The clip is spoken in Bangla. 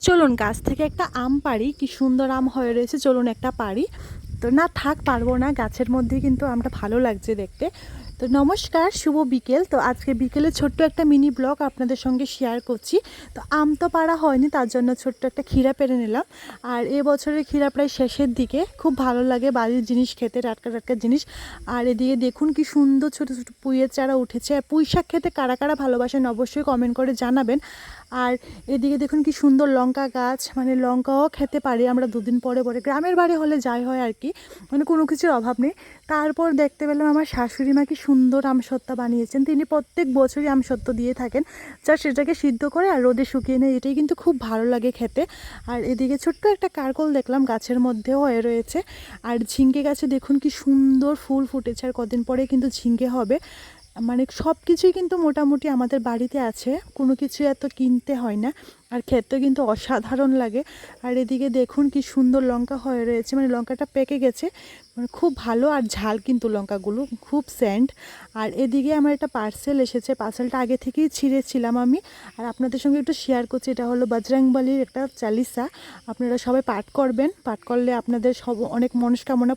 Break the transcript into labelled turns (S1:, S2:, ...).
S1: চলুন গাছ থেকে একটা আম পাড়ি। কি সুন্দর আম হয়ে রয়েছে, চলুন একটা পাড়ি। তো না থাক, পারবো না, গাছের মধ্যেই কিন্তু আমটা ভালো লাগছে দেখতে। তো নমস্কার, শুভ বিকেল। তো আজকে বিকেলে ছোট্ট একটা মিনি ব্লগ আপনাদের সঙ্গে শেয়ার করছি। তো আম তো পাড়া হয়নি, তার জন্য ছোট্ট একটা ক্ষীরা পেড়ে নিলাম। আর এবছরের ক্ষীরা প্রায় শেষের দিকে, খুব ভালো লাগে বাড়ির জিনিস খেতে, টাটকা টাটকা জিনিস। আর এদিকে দেখুন কি সুন্দর ছোটো ছোটো পুঁইয়ের চারা উঠেছে। আর পুঁই শাক খেতে কারা কারা ভালোবাসেন অবশ্যই কমেন্ট করে জানাবেন। আর এদিকে দেখুন কি সুন্দর লঙ্কা গাছ, মানে লঙ্কাও খেতে পারি আমরা দুদিন পরে পরে। গ্রামের বাড়ি হলে যাই হয় আর কি, মানে কোনো কিছুর অভাব নেই। তারপর দেখতে পেলাম আমার শাশুড়ি মা কি সুন্দর আমসত্ত্বা বানিয়েছেন। তিনি প্রত্যেক বছরই আমসত্ত্ব দিয়ে থাকেন, যা সেটাকে সিদ্ধ করে আর রোদে শুকিয়ে নেয়। এটাই কিন্তু খুব ভালো লাগে খেতে। আর এদিকে ছোট্ট একটা কারকল দেখলাম গাছের মধ্যেও হয়ে রয়েছে। আর ঝিঙ্গে গাছে দেখুন কি সুন্দর ফুল ফুটেছে, আর কদিন পরে কিন্তু ঝিঙ্গে হবে। মানে সব কিছুই কিন্তু মোটামুটি আমাদের বাড়িতে আছে, কোনো কিছু এত কিনতে হয় না। আর খেতে কিন্তু অসাধারণ লাগে। আর এদিকে দেখুন কি সুন্দর লঙ্কা হয়ে রয়েছে, মানে লঙ্কাটা পেকে গেছে, মানে খুব ভালো আর ঝাল কিন্তু লঙ্কাগুলো, খুব স্যান্ড। আর এদিকে আমার একটা পার্সেল এসেছে, পার্সেলটা আগে থেকেই ছিঁড়েছিলাম আমি। আর আপনাদের সঙ্গে একটু শেয়ার করছি, এটা হলো বজরংবলির একটা চালিসা। আপনারা সবাই পাঠ করবেন, পাঠ করলে আপনাদের সব অনেক মনস্কামনা